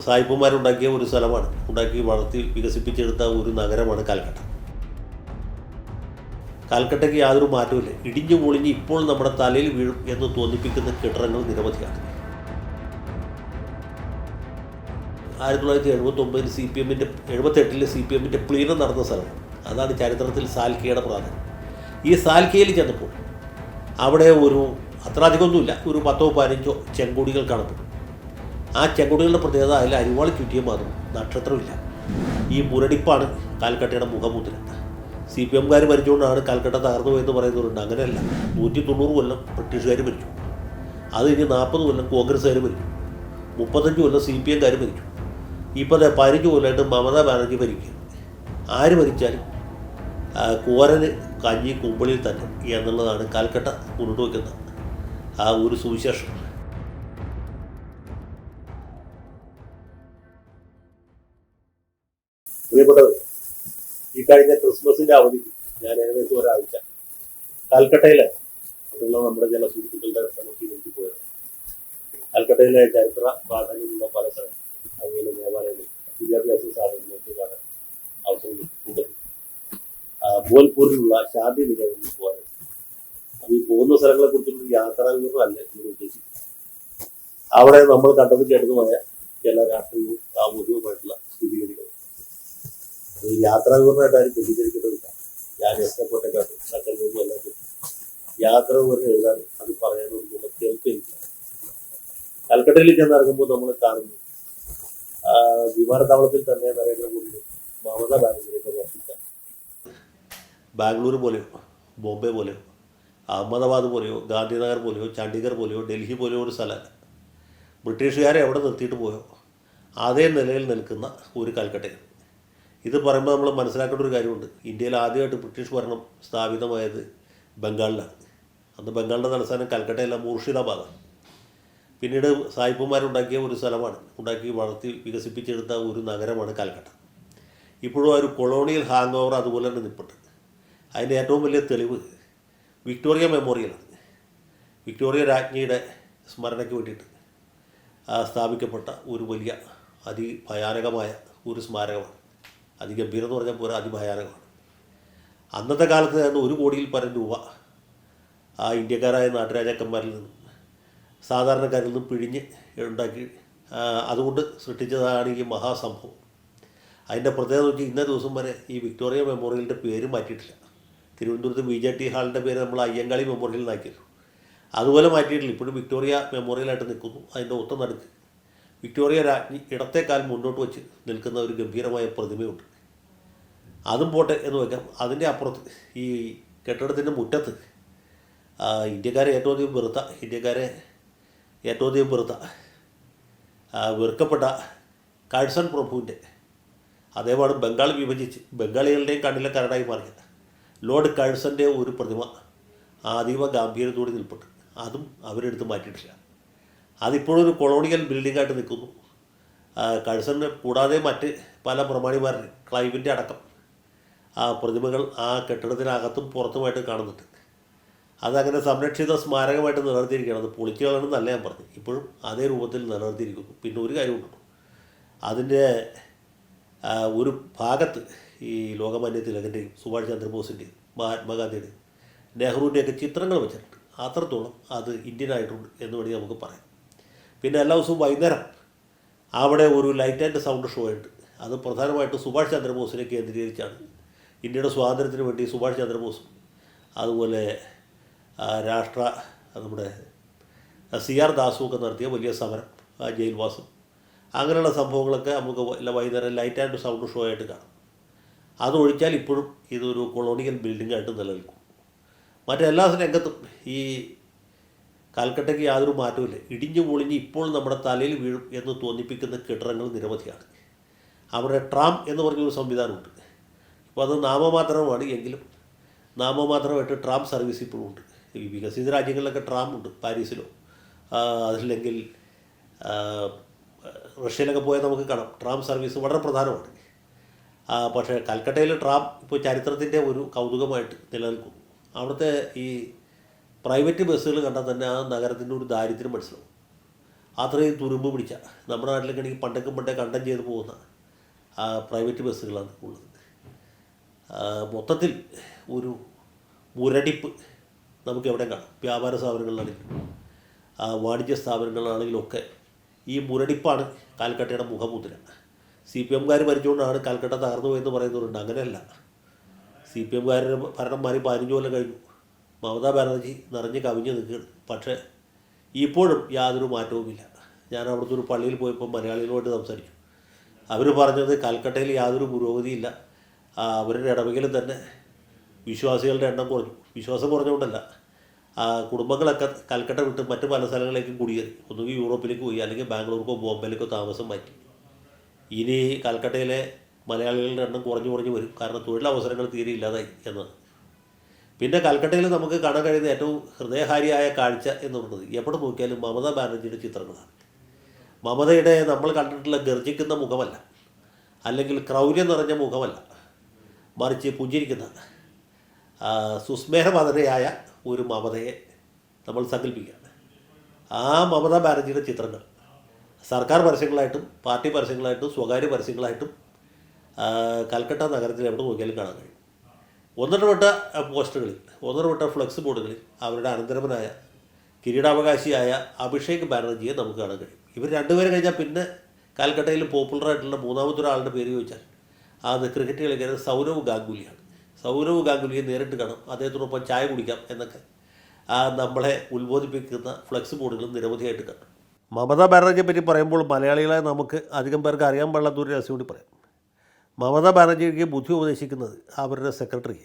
സായിപ്പന്മാരുണ്ടാക്കിയ ഒരു സ്ഥലമാണ്, ഉണ്ടാക്കി വളർത്തി വികസിപ്പിച്ചെടുത്ത ഒരു നഗരമാണ് കാൽക്കട്ട. കാൽക്കട്ടയ്ക്ക് യാതൊരു മാറ്റമില്ല. ഇടിഞ്ഞു പൊളിഞ്ഞ് ഇപ്പോൾ നമ്മുടെ തലയിൽ വീഴും എന്ന് തോന്നിപ്പിക്കുന്ന കെട്ടിടങ്ങൾ നിരവധിയാണ്. 1979 78 പ്ലീനം നടന്ന സ്ഥലമാണ്. അതാണ് ചരിത്രത്തിൽ സാൽക്കയുടെ പ്രാധാന്യം. ഈ സാൽക്കയിൽ ചെന്നപ്പോൾ അവിടെ അത്ര അധികമൊന്നുമില്ല, ഒരു 10-15 ചെങ്കൊടികൾ കാണപ്പെടും. ആ ചെങ്കൊടികളുടെ പ്രത്യേകത അതിൽ അരിവാൾ ചുറ്റിയ മാത്രം, നക്ഷത്രമില്ല. ഈ മുരടിപ്പാണ് കാൽക്കട്ടയുടെ മുഖമുദ്ര. CPM-കാർ ഭരിച്ചുകൊണ്ടാണ് കാൽക്കട്ട തകർന്നു പോയെന്ന് പറയുന്നവരുണ്ട്. അങ്ങനെയല്ല. 190 കൊല്ലം ബ്രിട്ടീഷുകാർ ഭരിച്ചു. അത് കഴിഞ്ഞ് 40 കൊല്ലം കോൺഗ്രസ്സുകാർ ഭരിച്ചു. 35 കൊല്ലം CPM-കാർ ഭരിച്ചു. ഇപ്പോൾ 15 കൊല്ലമായിട്ട് മമതാ ബാനർജി ഭരിക്കുക. ആര് ഭരിച്ചാലും കോരന് കഞ്ഞി കുമ്പിളിൽ തന്നെ എന്നുള്ളതാണ് കാൽക്കട്ട മുന്നോട്ട് വയ്ക്കുന്ന ആ ഒരു സുവിശേഷം. പ്രിയപ്പെട്ടവർ, ഈ കഴിഞ്ഞ ക്രിസ്മസിൻ്റെ അവധിക്ക് ഞാൻ ഏകദേശം ഒരാഴ്ച കാൽക്കട്ടയിലെ അവിടെയുള്ള നമ്മുടെ ചില സുഹൃത്തുക്കളുടെ സ്ഥലത്തേക്ക് പോയത്. കാൽക്കട്ടയിലെ ചരിത്ര പ്രാധാന്യമുള്ള പല സ്ഥലം, അതുപോലെ ദേവാലയങ്ങൾ, വിദ്യാഭ്യാസ സ്ഥാപനങ്ങൾക്ക് കാണാൻ അവസരം കിട്ടും. ബോൽപൂരിലുള്ള ശാന്തി നിലയങ്ങളിൽ പോകാൻ. അത് ഈ പോകുന്ന സ്ഥലങ്ങളെ കുറിച്ചുള്ള യാത്രാ വിവരമല്ല ഇവിടെ ഉദ്ദേശിക്കുന്നത്. അവിടെ നമ്മൾ കണ്ടത് കേട്ടതുമായ ചില രാഷ്ട്രീയവും സാമൂഹികവുമായിട്ടുള്ള സ്ഥിതിഗതികൾ യാത്രാ വിവരമായിട്ട് ആരും തെറ്റിദ്ധരിക്കേണ്ടതില്ല. ഞാൻ ഇഷ്ടപ്പെട്ടേക്കാട്ട് സക്കറിയൊന്നും അല്ലാതെ യാത്ര വിവരം എഴുതാൻ അത് പറയാനൊന്നും കേൾക്കില്ല. കൽക്കട്ടയിൽ ചെന്നിറങ്ങുമ്പോൾ നമ്മൾ കാണുന്നു വിമാനത്താവളത്തിൽ തന്നെ നരേന്ദ്രമോദിയും മമതാ ബാനർജിയൊക്കെ വർഷിക്കാം. ബാംഗ്ലൂർ പോലെയോ ബോംബെ പോലെയോ അഹമ്മദാബാദ് പോലെയോ ഗാന്ധിനഗർ പോലെയോ ചണ്ഡീഗഡ് പോലെയോ ഡൽഹി പോലെയോ ഒരു സ്ഥലമല്ല. ബ്രിട്ടീഷുകാരെ എവിടെ നിർത്തിയിട്ട് പോയോ അതേ നിലയിൽ നിൽക്കുന്ന ഒരു കൽക്കട്ടയാണ്. ഇത് പറയുമ്പോൾ നമ്മൾ മനസ്സിലാക്കേണ്ട ഒരു കാര്യമുണ്ട്. ഇന്ത്യയിൽ ആദ്യമായിട്ട് ബ്രിട്ടീഷ് ഭരണം സ്ഥാപിതമായത് ബംഗാളിലാണ്. അന്ന് ബംഗാളിൻ്റെ തലസ്ഥാനം കൽക്കട്ടയല്ല, മുർഷിദാബാദാണ്. പിന്നീട് സായിപ്പന്മാരുണ്ടാക്കിയ ഒരു സ്ഥലമാണ്, ഉണ്ടാക്കി വളർത്തി വികസിപ്പിച്ചെടുത്ത ഒരു നഗരമാണ് കാൽക്കട്ട. ഇപ്പോഴും ഒരു കൊളോണിയൽ ഹാങ് ഓവർ അതുപോലെ തന്നെ നിൽപ്പുണ്ട്. അതിൻ്റെ ഏറ്റവും വലിയ തെളിവ് വിക്ടോറിയ മെമ്മോറിയലാണ്. വിക്ടോറിയ രാജ്ഞിയുടെ സ്മരണയ്ക്ക് വേണ്ടിയിട്ട് സ്ഥാപിക്കപ്പെട്ട ഒരു വലിയ അതിഭയാനകമായ ഒരു സ്മാരകമാണ്. അതിഗംഭീരം എന്ന് പറഞ്ഞാൽ പോരാ, അതിഭയാനകമാണ്. അന്നത്തെ കാലത്ത് തന്നെ 1 കോടിയിൽ പരം രൂപ ഇന്ത്യക്കാരായ നാട്ടുരാജാക്കന്മാരിൽ നിന്നും സാധാരണക്കാരിൽ നിന്നും പിഴിഞ്ഞ് ഉണ്ടാക്കി അതുകൊണ്ട് സൃഷ്ടിച്ചതാണ് ഈ മഹാസംഭവം. അതിൻ്റെ പ്രത്യേകത വെച്ചാൽ ഇന്നേ ദിവസം വരെ ഈ വിക്ടോറിയ മെമ്മോറിയലിൻ്റെ പേര് മാറ്റിയിട്ടില്ല. തിരുവനന്തപുരത്ത് VJT ഹാളിൻ്റെ പേര് നമ്മൾ അയ്യങ്കാളി മെമ്മോറിയൽ എന്നാക്കിയിരുന്നു. അതുപോലെ മാറ്റിയിട്ടില്ല. ഇപ്പോഴും വിക്ടോറിയ മെമ്മോറിയലായിട്ട് നിൽക്കുന്നു. അതിൻ്റെ ഒത്ത നടുക്ക് വിക്ടോറിയ രാജ്ഞി ഇടത്തേക്കാൽ മുന്നോട്ട് വെച്ച് നിൽക്കുന്ന ഒരു ഗംഭീരമായ പ്രതിമയുണ്ട്. അതും പോട്ടെ എന്ന് വയ്ക്കാം. അതിൻ്റെ അപ്പുറത്ത് ഈ കെട്ടിടത്തിൻ്റെ മുറ്റത്ത് ഇന്ത്യക്കാരെ ഏറ്റവും അധികം വെറുത്ത വെറുക്കപ്പെട്ട കഴ്സൺ പ്രഭുവിൻ്റെ അതേപാട് ബംഗാൾ വിഭജിച്ച് ബംഗാളികളുടെയും കണ്ണിലെ കരടായി മാറിയ ലോർഡ് കഴ്സൻ്റെ ഒരു പ്രതിമ അതീവ ഗാംഭീര്യത്തോടെ നിൽപ്പുണ്ട്. അതും അവരെടുത്ത് മാറ്റിയിട്ടില്ല. അതിപ്പോഴൊരു കൊളോണിയൽ ബിൽഡിങ്ങായിട്ട് നിൽക്കുന്നു. കഴ്സനെ കൂടാതെ മറ്റ് പല പ്രമാണിമാരുടെ ക്ലൈവിൻ്റെ അടക്കം പ്രതിമകൾ ആ കെട്ടിടത്തിനകത്തും പുറത്തുമായിട്ട് കാണുന്നുണ്ട്. അതങ്ങനെ സംരക്ഷിത സ്മാരകമായിട്ട് നിലനിർത്തിയിരിക്കുകയാണ്. അത് പൊളിക്കുകയാണെന്നല്ല ഞാൻ പറഞ്ഞു. ഇപ്പോഴും അതേ രൂപത്തിൽ നിലനിർത്തിയിരിക്കുന്നു. പിന്നെ ഒരു കാര്യമുണ്ട്, അതിൻ്റെ ഒരു ഭാഗത്ത് ഈ ലോകമാന്യ തിലകൻ്റെയും സുഭാഷ് ചന്ദ്രബോസിൻ്റെയും മഹാത്മാഗാന്ധിയുടെയും നെഹ്റുവിൻ്റെയൊക്കെ ചിത്രങ്ങൾ വെച്ചിട്ടുണ്ട്. അത്രത്തോളം അത് ഇന്ത്യൻ ആയിട്ടുണ്ട് എന്ന് വേണമെങ്കിൽ നമുക്ക് പറയാം. പിന്നെ എല്ലാ ദിവസവും വൈകുന്നേരം അവിടെ ഒരു ലൈറ്റ് ആൻഡ് സൗണ്ട് ഷോ ഉണ്ട്. അത് പ്രധാനമായിട്ടും സുഭാഷ് ചന്ദ്രബോസിനെ കേന്ദ്രീകരിച്ചാണ്. ഇന്ത്യയുടെ സ്വാതന്ത്ര്യത്തിന് വേണ്ടി സുഭാഷ് ചന്ദ്രബോസും അതുപോലെ നമ്മുടെ CR ദാസും ഒക്കെ നടത്തിയ വലിയ സമരം, ജയിൽവാസം, അങ്ങനെയുള്ള സംഭവങ്ങളൊക്കെ നമുക്ക് വൈകുന്നേരം ലൈറ്റ് ആൻഡ് സൗണ്ട് ഷോ ആയിട്ട് കാണാം. അതൊഴിച്ചാൽ ഇപ്പോഴും ഇതൊരു കൊളോണിയൽ ബിൽഡിങ്ങായിട്ട് നിലനിൽക്കും. മറ്റെല്ലാ രംഗത്തും ഈ കാൽക്കട്ടയ്ക്ക് യാതൊരു മാറ്റമില്ല. ഇടിഞ്ഞു പൊളിഞ്ഞ് ഇപ്പോൾ നമ്മുടെ തലയിൽ വീഴും എന്ന് തോന്നിപ്പിക്കുന്ന കെട്ടിടങ്ങൾ നിരവധിയാണ്. അവിടെ ട്രാം എന്ന് പറഞ്ഞൊരു സംവിധാനമുണ്ട്. ഇപ്പോൾ അത് നാമമാത്രമാണ്, എങ്കിലും നാമമാത്രമായിട്ട് ട്രാം സർവീസ് ഇപ്പോഴും ഉണ്ട്. ഈ വികസിത രാജ്യങ്ങളിലൊക്കെ ട്രാം ഉണ്ട്. പാരീസിലോ അതില്ലെങ്കിൽ റഷ്യയിലൊക്കെ പോയാൽ നമുക്ക് കാണാം ട്രാം സർവീസ് വളരെ പ്രധാനമാണ്. പക്ഷേ കൽക്കട്ടയിൽ ട്രാം ഇപ്പോൾ ചരിത്രത്തിൻ്റെ ഒരു കൗതുകമായിട്ട് നിലനിൽക്കുന്നു. അവിടുത്തെ ഈ പ്രൈവറ്റ് ബസ്സുകൾ കണ്ടാൽ തന്നെ ആ നഗരത്തിൻ്റെ ഒരു ദാരിദ്ര്യം മനസ്സിലാവും. അത്രയും തുരുമ്പ് പിടിച്ച നമ്മുടെ നാട്ടിലൊക്കെ ആണെങ്കിൽ പണ്ടേ കണ്ടം ചെയ്ത് പോകുന്ന പ്രൈവറ്റ് ബസ്സുകളാണ് ഉള്ളത്. മൊത്തത്തിൽ ഒരു മുരടിപ്പ് നമുക്ക് എവിടെ കാണാം. വ്യാപാര സ്ഥാപനങ്ങളിലാണെങ്കിലും വാണിജ്യ സ്ഥാപനങ്ങളിലാണെങ്കിലുമൊക്കെ ഈ മുരടിപ്പാണ് കാൽക്കട്ടയുടെ മുഖമുദ്ര. CPM-കാർ ഭരിച്ചുകൊണ്ടാണ് കാൽക്കട്ട തകർന്നു പോയെന്ന് പറയുന്നവരുണ്ട്. അങ്ങനെയല്ല. CPM-കാരുടെ ഭരണം മാറി 15 കൊല്ലം കഴിഞ്ഞു. മമതാ ബാനർജി നിറഞ്ഞ് കവിഞ്ഞ് നിൽക്കുകയാണ്. പക്ഷേ ഇപ്പോഴും യാതൊരു മാറ്റവുമില്ല. ഞാൻ അവിടുത്തെ ഒരു പള്ളിയിൽ പോയപ്പോൾ മലയാളികളുമായിട്ട് സംസാരിച്ചു. അവർ പറഞ്ഞത് കൽക്കട്ടയിൽ യാതൊരു പുരോഗതിയില്ല. അവരുടെ ഇടവകയിൽ തന്നെ വിശ്വാസികളുടെ എണ്ണം കുറഞ്ഞു. വിശ്വാസം കുറഞ്ഞുകൊണ്ടല്ല, കുടുംബങ്ങളൊക്കെ കൽക്കട്ട വിട്ട് മറ്റ് പല സ്ഥലങ്ങളിലേക്കും കുടിയേറി. ഒന്നുകിൽ യൂറോപ്പിലേക്ക് പോയി, അല്ലെങ്കിൽ ബാംഗ്ലൂർക്കോ ബോംബെയിലേക്കോ താമസം മാറ്റി. ഇനി കൽക്കട്ടയിലെ മലയാളികളുടെ എണ്ണം കുറഞ്ഞു വരും. കാരണം തൊഴിലവസരങ്ങൾ തീരെ ഇല്ലാതായി എന്നാണ്. പിന്നെ കൽക്കട്ടയിൽ നമുക്ക് കാണാൻ കഴിയുന്ന ഏറ്റവും ഹൃദയഹാരിയായ കാഴ്ച എന്ന് പറയുന്നത് എവിടെ നോക്കിയാലും മമതാ ബാനർജിയുടെ ചിത്രങ്ങളാണ്. മമതയുടെ നമ്മൾ കണ്ടിട്ടുള്ള ഗർജിക്കുന്ന മുഖമല്ല, അല്ലെങ്കിൽ ക്രൗര്യം നിറഞ്ഞ മുഖമല്ല, മറിച്ച് പുഞ്ചിരിക്കുന്ന സുസ്മേഹവദനയായ ഒരു മമതയെ നമ്മൾ സങ്കല്പിക്കുകയാണ്. ആ മമതാ ബാനർജിയുടെ ചിത്രങ്ങൾ സർക്കാർ പരസ്യങ്ങളായിട്ടും പാർട്ടി പരസ്യങ്ങളായിട്ടും സ്വകാര്യ പരസ്യങ്ങളായിട്ടും കൽക്കട്ട നഗരത്തിൽ എവിടെ നോക്കിയാലും കാണാൻ കഴിയും. ഒന്നിടവിട്ട പോസ്റ്ററുകളിൽ, ഒന്നിടവിട്ട ഫ്ലെക്സ് ബോർഡുകളിൽ അവരുടെ അനന്തരവനായ കിരീടാവകാശിയായ അഭിഷേക് ബാനർജിയെ നമുക്ക് കാണാൻ കഴിയും. ഇവർ രണ്ടുപേരും കഴിഞ്ഞാൽ പിന്നെ കാൽക്കട്ടയിൽ പോപ്പുലറായിട്ടുള്ള മൂന്നാമത്തെ ഒരാളുടെ പേര് ചോദിച്ചാൽ അത് ക്രിക്കറ്റ് കളിക്കാരൻ സൗരവ് ഗാംഗുലിയാണ്. സൗരവ് ഗാംഗുലിയെ നേരിട്ട് കാണാം, അദ്ദേഹത്തിനൊപ്പം ചായ കുടിക്കാം എന്നൊക്കെ നമ്മളെ ഉത്ബോധിപ്പിക്കുന്ന ഫ്ലെക്സ് ബോർഡുകളും നിരവധിയായിട്ട് കണ്ടു. മമതാ ബാനർജിയെ പറ്റി പറയുമ്പോൾ മലയാളികളെ നമുക്ക് അധികം പേർക്ക് അറിയാൻ പാടില്ലാത്ത ഒരു രഹസ്യം കൂടി പറയാം. മമതാ ബാനർജിക്ക് ബുദ്ധി ഉപദേശിക്കുന്നത് അവരുടെ സെക്രട്ടറി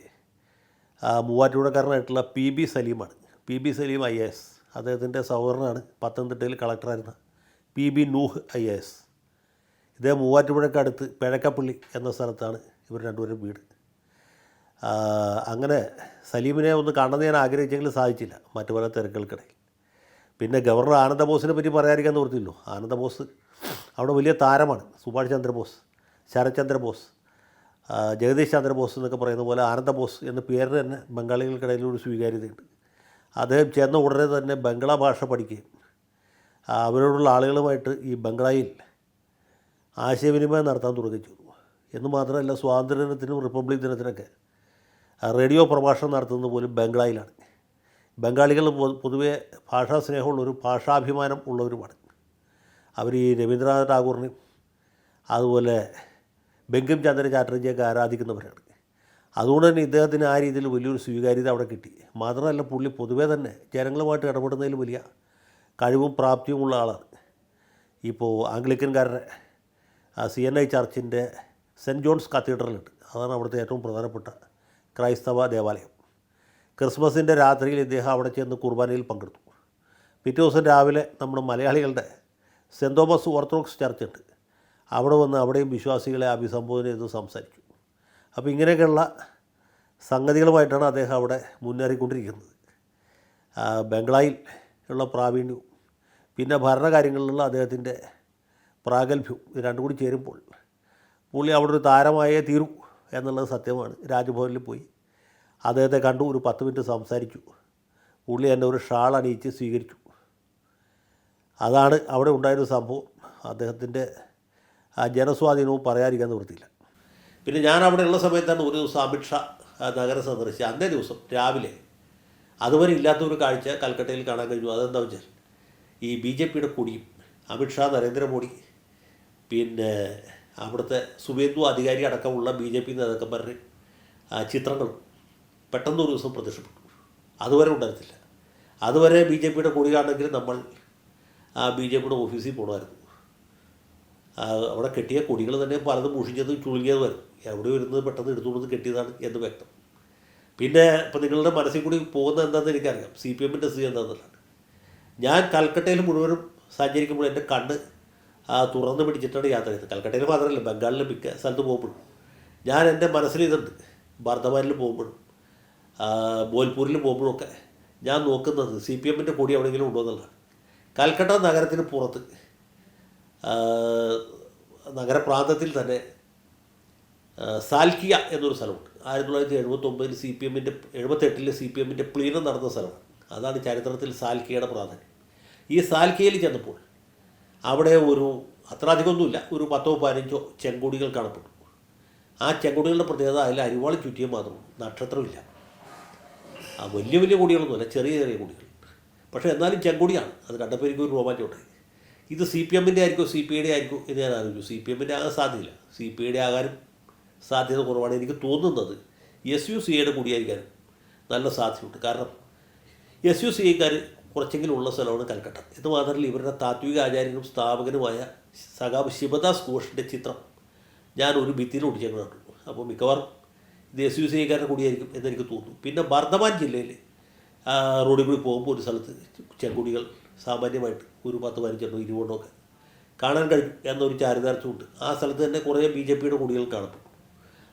മൂവാറ്റുപുഴക്കാരനായിട്ടുള്ള PB സലീമാണ്. PB സലീം IAS. അദ്ദേഹത്തിൻ്റെ സഹോദരനാണ് പത്തനംതിട്ടയിൽ കളക്ടറായിരുന്ന PB നൂഹ് IAS. ഇദ്ദേഹം മൂവാറ്റുപുഴക്കടുത്ത് പിഴക്കപ്പള്ളി എന്ന സ്ഥലത്താണ് ഇവർ രണ്ടുപേരും വീട്. അങ്ങനെ സലീമിനെ ഒന്ന് കാണുന്നത് ഞാൻ ആഗ്രഹിച്ചെങ്കിലും സാധിച്ചില്ല മറ്റു പല തിരക്കുകൾക്കിടയിൽ. പിന്നെ ഗവർണർ ആനന്ദബോസിനെ പറ്റി പറയാതിരിക്കാൻ നിവൃത്തിയില്ലോ. ആനന്ദബോസ് അവിടെ വലിയ താരമാണ്. സുഭാഷ് ചന്ദ്രബോസ്, ശരത് ചന്ദ്രബോസ്, ജഗദീഷ് ചന്ദ്രബോസ് എന്നൊക്കെ പറയുന്ന പോലെ ആനന്ദബോസ് എന്ന പേര് തന്നെ ബംഗാളികൾക്കിടയിൽ ഒരു സ്വീകാര്യതയുണ്ട്. അദ്ദേഹം ചെന്ന ഉടനെ തന്നെ ബംഗ്ലാ ഭാഷ പഠിക്കുകയും അവരോടുള്ള ആളുകളുമായിട്ട് ഈ ബംഗ്ലായിൽ ആശയവിനിമയം നടത്താൻ തുടങ്ങുകയും ചെയ്തു. എന്ന് മാത്രമല്ല, സ്വാതന്ത്ര്യദിനത്തിനും റിപ്പബ്ലിക് ദിനത്തിനൊക്കെ റേഡിയോ പ്രഭാഷണം നടത്തുന്നത് പോലും ബംഗ്ലായിലാണ്. ബംഗാളികൾ പൊതുവെ ഭാഷാ സ്നേഹമുള്ളൊരു ഭാഷാഭിമാനം ഉള്ളവരുമാണ്. അവർ ഈ രവീന്ദ്രനാഥ് ടാഗോറിനെയും അതുപോലെ ബങ്കിം ചന്ദ്ര ചാറ്റർജിയൊക്കെ ആരാധിക്കുന്നവരാണ്. അതുകൊണ്ട് തന്നെ ഇദ്ദേഹത്തിന് ആ രീതിയിൽ വലിയൊരു സ്വീകാര്യത അവിടെ കിട്ടി. മാത്രമല്ല, പുള്ളി പൊതുവേ തന്നെ ജനങ്ങളുമായിട്ട് ഇടപെടുന്നതിൽ വലിയ കഴിവും പ്രാപ്തിയുമുള്ള ആളാണ്. ഇപ്പോൾ ആംഗ്ലിക്കൻകാരുടെ CNI ചർച്ചിൻ്റെ സെൻറ്റ് ജോൺസ് കത്തീഡ്രലുണ്ട്. അതാണ് അവിടുത്തെ ഏറ്റവും പ്രധാനപ്പെട്ട ക്രൈസ്തവ ദേവാലയം. ക്രിസ്മസിൻ്റെ രാത്രിയിൽ ഇദ്ദേഹം അവിടെ ചെന്ന് കുർബാനയിൽ പങ്കെടുത്തു. പിറ്റേ ദിവസം രാവിലെ നമ്മുടെ മലയാളികളുടെ സെൻറ്റ് തോമസ് ഓർത്തഡോക്സ് ചർച്ചുണ്ട്, അവിടെ വന്ന് അവിടെയും വിശ്വാസികളെ അഭിസംബോധന ചെയ്ത് സംസാരിച്ചു. അപ്പോൾ ഇങ്ങനെയൊക്കെയുള്ള സംഗതികളുമായിട്ടാണ് അദ്ദേഹം അവിടെ മുന്നേറിക്കൊണ്ടിരിക്കുന്നത്. ബംഗ്ലായിൽ ഉള്ള പ്രാവീണ്യവും പിന്നെ ഭരണകാര്യങ്ങളിലുള്ള അദ്ദേഹത്തിൻ്റെ പ്രാഗൽഭ്യവും ഇത് രണ്ടും കൂടി ചേരുമ്പോൾ പുള്ളി അവിടെ ഒരു താരമായേ തീരൂ എന്നുള്ളത് സത്യമാണ്. രാജ്ഭവനിൽ പോയി അദ്ദേഹത്തെ കണ്ടു, ഒരു 10 മിനിറ്റ് സംസാരിച്ചു. പുള്ളി എന്നെ ഒരു ഷാൾ അണിയിച്ച് സ്വീകരിച്ചു. അതാണ് അവിടെ ഉണ്ടായൊരു സംഭവം. അദ്ദേഹത്തിൻ്റെ ജനസ്വാധീനവും പറയാതിരിക്കാൻ നിവൃത്തിയില്ല. പിന്നെ ഞാൻ അവിടെ ഉള്ള സമയത്താണ് ഒരു ദിവസം അമിത്ഷാ നഗരം സന്ദർശിച്ചത്. അന്നേ ദിവസം രാവിലെ അതുവരെ ഇല്ലാത്തൊരു കാഴ്ച കൽക്കട്ടയിൽ കാണാൻ കഴിഞ്ഞു. അതെന്താ വെച്ചാൽ ഈ BJPയുടെ കൊടിയും അമിത്ഷാ, നരേന്ദ്രമോദി, പിന്നെ അവിടുത്തെ സുവേന്ദു അധികാരി അടക്കമുള്ള BJP നേതാക്കന്മാരുടെ ചിത്രങ്ങളും പെട്ടെന്ന് ഒരു ദിവസം പ്രത്യക്ഷപ്പെട്ടു. അതുവരെ ഉണ്ടായിരുന്നില്ല. അതുവരെ BJPയുടെ കൊടി കാണണമെങ്കിൽ നമ്മൾ BJPയുടെ ഓഫീസിൽ പോകണമായിരുന്നു. അവിടെ കെട്ടിയ കൊടികൾ തന്നെ പലതും മുഷിഞ്ഞതും ചുളുങ്ങിയതുമായിരുന്നു. എവിടെ വരുന്നത് പെട്ടെന്ന് എടുത്തുകൊണ്ട് കെട്ടിയതാണ് എന്ന് വ്യക്തം. പിന്നെ ഇപ്പം നിങ്ങളുടെ മനസ്സിൽ കൂടി പോകുന്നത് എന്താണെന്ന് എനിക്കറിയാം. CPMൻ്റെ സ്ഥിതി എന്താണെന്നുള്ളതാണ്. ഞാൻ കൽക്കട്ടയിൽ മുഴുവനും സഞ്ചരിക്കുമ്പോൾ എൻ്റെ കണ്ണ് തുറന്ന് പിടിച്ചിട്ടാണ് യാത്ര ചെയ്തത്. കൽക്കട്ടയിൽ മാത്രമല്ല, ബംഗാളിലെ മിക്ക സ്ഥലത്ത് പോകുമ്പോഴും ഞാൻ എൻ്റെ മനസ്സിൽ ഇതുണ്ട്. ബർദ്ധമാനിൽ പോകുമ്പോഴും ബോൽപൂരിൽ പോകുമ്പോഴൊക്കെ ഞാൻ നോക്കുന്നത് CPMൻ്റെ കൊടി എവിടെയെങ്കിലും ഉണ്ടോ എന്നുള്ളതാണ്. കൽക്കട്ട നഗരത്തിന് പുറത്ത് നഗരപ്രാന്തത്തിൽ തന്നെ സാൽക്കിയ എന്നൊരു സ്ഥലമുണ്ട്. 1979 78 CPMൻ്റെ പ്ലീനം നടന്ന സ്ഥലമാണ്. അതാണ് ചരിത്രത്തിൽ സാൽക്കിയയുടെ പ്രാധാന്യം. ഈ സാൽക്കിയയിൽ ചെന്നപ്പോൾ അവിടെ അത്ര അധികമൊന്നുമില്ല, ഒരു 10-15 ചെങ്കൊടികൾ കാണപ്പെട്ടു. ആ ചെങ്കൊടികളുടെ പ്രത്യേകത അതിൽ അരിവാൾ ചുറ്റിയ മാത്രം, നക്ഷത്രമില്ല. വലിയ വലിയ കൊടികളൊന്നുമല്ല, ചെറിയ ചെറിയ കൊടികൾ. പക്ഷേ എന്നാലും ചെങ്കൊടിയാണ്. അത് കണ്ടപ്പോൾ എനിക്കൊരു രോമാഞ്ചം ഉണ്ടായി. ഇത് CPM-ൻ്റെ ആയിരിക്കും CPI-യുടെ ആയിരിക്കും എന്ന് ഞാൻ ആലോചിച്ചു. CPM-ൻ്റെ ആകാൻ സാധ്യതയില്ല, CPI-യുടെ ആകാനും സാധ്യത കുറവാണ്. എനിക്ക് തോന്നുന്നത് SUCI-യുടെ കൂടിയായിരിക്കാനും നല്ല സാധ്യതയുണ്ട്. കാരണം SUCI-ക്കാർ കുറച്ചെങ്കിലും ഉള്ള സ്ഥലമാണ് കൽക്കട്ട. ഇത് മാത്രമല്ല, ഇവരുടെ താത്വിക ആചാര്യനും സ്ഥാപകനുമായ സഖാവ് ശിവദാസ് ഘോഷിൻ്റെ ചിത്രം ഞാൻ ഒരു ഭിത്തിയിൽ ഒട്ടിച്ചേക്ക് കണ്ടു. അപ്പോൾ മിക്കവാറും ഇത് SUCI-ക്കാരുടെ കൂടിയായിരിക്കും എന്നെനിക്ക് തോന്നുന്നു. പിന്നെ ബർദ്ധമാൻ ജില്ലയിൽ റോഡിൽ കൂടി പോകുമ്പോൾ ഒരു സ്ഥലത്ത് ചെങ്കൊടികൾ സാമാന്യമായിട്ട് ഒരു 10-15-20 ഒക്കെ കാണാൻ കഴിഞ്ഞു എന്നൊരു ചാരിതാർത്ഥ്യമുണ്ട്. ആ സ്ഥലത്ത് തന്നെ കുറേ BJP-യുടെ കൊടികൾ കാണപ്പെട്ടു.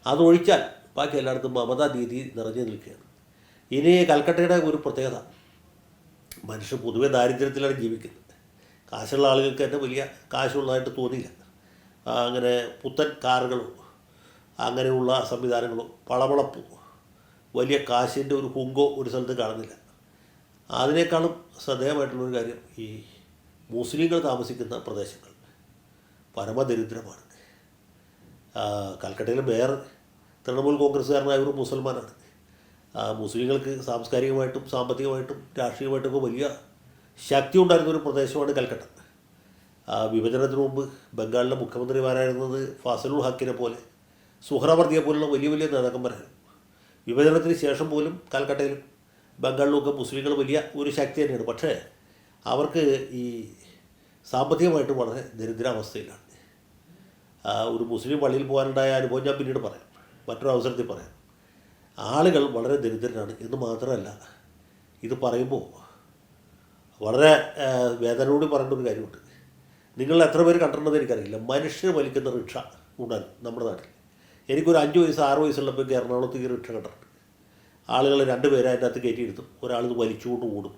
അതൊഴിച്ചാൽ ബാക്കി എല്ലായിടത്തും മമതാ ദീദി നിറഞ്ഞു നിൽക്കുകയാണ്. ഇനി കൽക്കട്ടയുടെ ഒരു പ്രത്യേകത, മനുഷ്യർ പൊതുവെ ദാരിദ്ര്യത്തിലാണ് ജീവിക്കുന്നത്. കാശുള്ള ആളുകൾക്ക് തന്നെ വലിയ കാശുള്ളതായിട്ട് തോന്നിയില്ല. അങ്ങനെ പുത്തൻ കാറുകളോ അങ്ങനെയുള്ള സംവിധാനങ്ങളോ പളവളപ്പോ വലിയ കാശിൻ്റെ ഒരു ഹുങ്കോ ഒരു സ്ഥലത്ത് കാണുന്നില്ല. അതിനേക്കാളും ശ്രദ്ധേയമായിട്ടുള്ളൊരു കാര്യം, ഈ മുസ്ലിങ്ങൾ താമസിക്കുന്ന പ്രദേശങ്ങൾ പരമദരിദ്രമാണ്. കൽക്കട്ടയിലെ മേയർ തൃണമൂൽ കോൺഗ്രസ്സുകാരനായ ഒരു മുസൽമാനാണ്. മുസ്ലിങ്ങൾക്ക് സാംസ്കാരികമായിട്ടും സാമ്പത്തികമായിട്ടും രാഷ്ട്രീയമായിട്ടും വലിയ ശക്തി ഉണ്ടായിരുന്നൊരു പ്രദേശമാണ് കൽക്കട്ട. വിഭജനത്തിന് മുമ്പ് ബംഗാളിലെ മുഖ്യമന്ത്രിമാരായിരുന്നത് ഫസലുൽ ഹക്കിനെ പോലെ, സുഹ്രവർദിയെ പോലുള്ള വലിയ വലിയ നേതാക്കന്മാരായിരുന്നു. വിഭജനത്തിന് ശേഷം പോലും കൽക്കട്ടയിലും ബംഗാളിലുമൊക്കെ മുസ്ലിങ്ങൾ വലിയ ഒരു ശക്തി തന്നെയാണ്. പക്ഷേ അവർക്ക് ഈ സാമ്പത്തികമായിട്ട് വളരെ ദരിദ്രാവസ്ഥയിലാണ്. ഒരു മുസ്ലിം പള്ളിയിൽ പോകാനുണ്ടായ അനുഭവം ഞാൻ പിന്നീട് പറയാം, മറ്റൊരു അവസരത്തിൽ പറയാം. ആളുകൾ വളരെ ദരിദ്രരാണ് എന്ന് മാത്രമല്ല, ഇത് പറയുമ്പോൾ വളരെ വേദനയോട് പറയേണ്ട ഒരു കാര്യമുണ്ട്. നിങ്ങൾ എത്ര പേര് കണ്ടിട്ടുണ്ടെന്ന് എനിക്കറിയില്ല, മനുഷ്യർ വലിക്കുന്ന റിക്ഷ ഉണ്ടാകും നമ്മുടെ നാട്ടിൽ. എനിക്കൊരു 5 വയസ്സ് 6 വയസ്സുള്ളപ്പോൾ എറണാകുളത്ത് ഈ റിക്ഷ കണ്ടിട്ടുണ്ട്. ആളുകൾ 2 പേരെ അതിൻ്റെ അകത്ത് കയറ്റിയെടുത്തും ഒരാളിത് വലിച്ചുകൊണ്ട് ഓടും.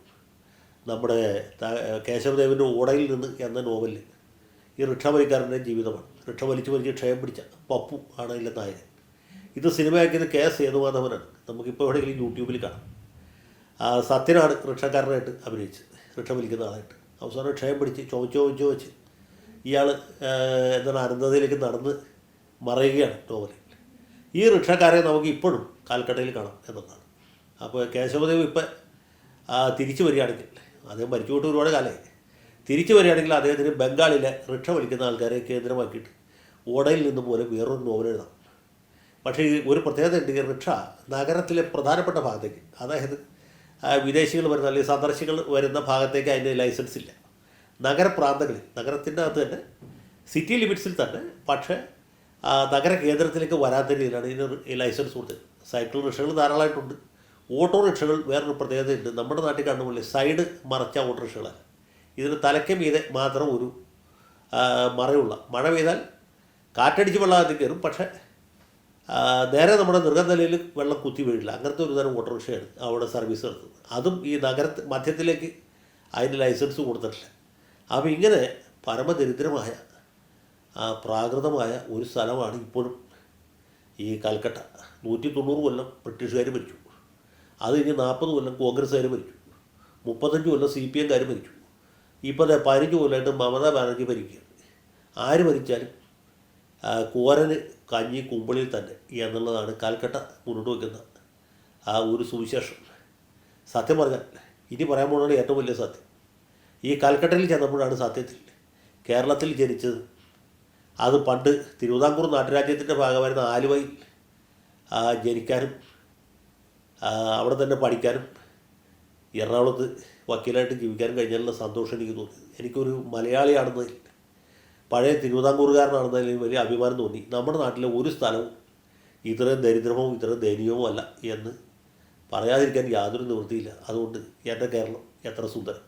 നമ്മുടെ കേശവദേവൻ്റെ ഓടയിൽ നിന്ന് എന്ന നോവലിൽ ഈ റിക്ഷ വലിക്കാരൻ്റെ ജീവിതമാണ്. റിക്ഷ വലിച്ച് ക്ഷയം പിടിച്ച പപ്പു ആണ് അതിലെ നായകൻ. ഇത് സിനിമയാക്കിയത് KS സേതുമാധവനാണ്. നമുക്കിപ്പോൾ എവിടെയെങ്കിലും യൂട്യൂബിൽ കാണാം. സത്യനാണ് റിക്ഷക്കാരനായിട്ട് അഭിനയിച്ചത്, റിക്ഷ വലിക്കുന്ന ആളായിട്ട്. അവസാനം ക്ഷയം പിടിച്ച് ചുവച്ച് ഇയാൾ എന്താണ് അനന്തതയിലേക്ക് നടന്ന് മറയുകയാണ് നോവലിൽ. ഈ റിക്ഷക്കാരെ നമുക്ക് ഇപ്പോഴും കാൽക്കട്ടയിൽ കാണാം എന്നതാണ്. അപ്പോൾ കേശവദേവ് ഇപ്പം തിരിച്ചു വരികയാണെങ്കിൽ, അദ്ദേഹം മരിച്ചുകൊണ്ട് ഒരുപാട് കാലമായി, തിരിച്ചു വരികയാണെങ്കിൽ അദ്ദേഹത്തിന് ബംഗാളിലെ റിക്ഷ വലിക്കുന്ന ആൾക്കാരെ കേന്ദ്രമാക്കിയിട്ട് ഓടയിൽ നിന്ന് പോലെ വേറൊരു നോവൽ എഴുതാം. പക്ഷേ ഒരു പ്രത്യേകത ഉണ്ട്, ഈ റിക്ഷ നഗരത്തിലെ പ്രധാനപ്പെട്ട ഭാഗത്തേക്ക്, അതായത് വിദേശികൾ വരുന്ന അല്ലെങ്കിൽ സന്ദർശികൾ വരുന്ന ഭാഗത്തേക്ക് അതിൻ്റെ ലൈസൻസ് ഇല്ല. നഗരപ്രാന്തങ്ങളിൽ, നഗരത്തിൻ്റെ അകത്ത് തന്നെ, സിറ്റി ലിമിറ്റ്സിൽ തന്നെ, പക്ഷേ നഗര കേന്ദ്രത്തിലേക്ക് വരാത്ത രീതിയിലാണ് ഇതിന് ഈ ലൈസൻസ് കൊടുത്തത്. സൈക്കിൾ റിക്ഷകൾ ധാരാളമായിട്ടുണ്ട്. ഓട്ടോറിക്ഷകൾ വേറൊരു പ്രത്യേകതയുണ്ട്, നമ്മുടെ നാട്ടിൽ കാണുമ്പോൾ സൈഡ് മറച്ച ഓട്ടോറിക്ഷകളാണ്. ഇതിന് തലയ്ക്ക് മീതെ മാത്രം ഒരു മറയുള്ള, മഴ പെയ്താൽ കാറ്റടിച്ച് വെള്ളത്തിൽ കയറും, പക്ഷേ നേരെ നമ്മുടെ നെറുകത്തലയിൽ വെള്ളം കുത്തി വീഴില്ല. അങ്ങനത്തെ ഒരു തരം ഓട്ടോറിക്ഷയാണ് അവിടെ സർവീസ് നടത്തുന്നത്. അതും ഈ മധ്യത്തിലേക്ക് അതിന് ലൈസൻസ് കൊടുത്തിട്ടില്ല. അപ്പോൾ ഇങ്ങനെ പരമദരിദ്രമായ പ്രാകൃതമായ ഒരു സ്ഥലമാണ് ഇപ്പോഴും ഈ കൽക്കട്ട. 190 കൊല്ലം ബ്രിട്ടീഷുകാർ ഭരിച്ചു, അത് ഇനി 40 കൊല്ലം കോൺഗ്രസ്സുകാർ ഭരിച്ചു, 35 കൊല്ലം CPM-കാർ ഭരിച്ചു, ഇപ്പോൾ 15 കൊല്ലമായിട്ട് മമതാ ബാനർജി ഭരിക്കുകയാണ്. ആര് ഭരിച്ചാലും കോരന് കഞ്ഞി കുമ്പിളിൽ തന്നെ എന്നുള്ളതാണ് കൽക്കട്ട മുന്നോട്ട് വയ്ക്കുന്ന ഒരു സുവിശേഷം. സത്യം പറഞ്ഞാൽ ഇനി പറയാൻ പോകുന്നതാണ് ഏറ്റവും വലിയ സത്യം. ഈ കൽക്കട്ടയിൽ ചെന്നപ്പോഴാണ് സത്യത്തിൽ കേരളത്തിൽ ജനിച്ചത്. അത് പണ്ട് തിരുവിതാംകൂർ നാട്ടുരാജ്യത്തിൻ്റെ ഭാഗമായിരുന്ന ആലുവയിൽ ജനിക്കാനും അവിടെ തന്നെ പഠിക്കാനും എറണാകുളത്ത് വക്കീലായിട്ട് ജീവിക്കാനും കഴിഞ്ഞാലുള്ള സന്തോഷം എനിക്ക് തോന്നി. എനിക്കൊരു മലയാളിയാണെന്നതിൽ, പഴയ തിരുവിതാംകൂറുകാരനാണെന്നതിൽ വലിയ അഭിമാനം തോന്നി. നമ്മുടെ നാട്ടിലെ ഒരു സ്ഥലവും ഇത്രയും ദരിദ്രമോ ഇത്രയും ദയനീയമോ അല്ല എന്ന് പറയാതിരിക്കാൻ യാതൊരു നിവൃത്തിയില്ല. അതുകൊണ്ട് എൻ്റെ കേരളം എത്ര സുന്ദരം.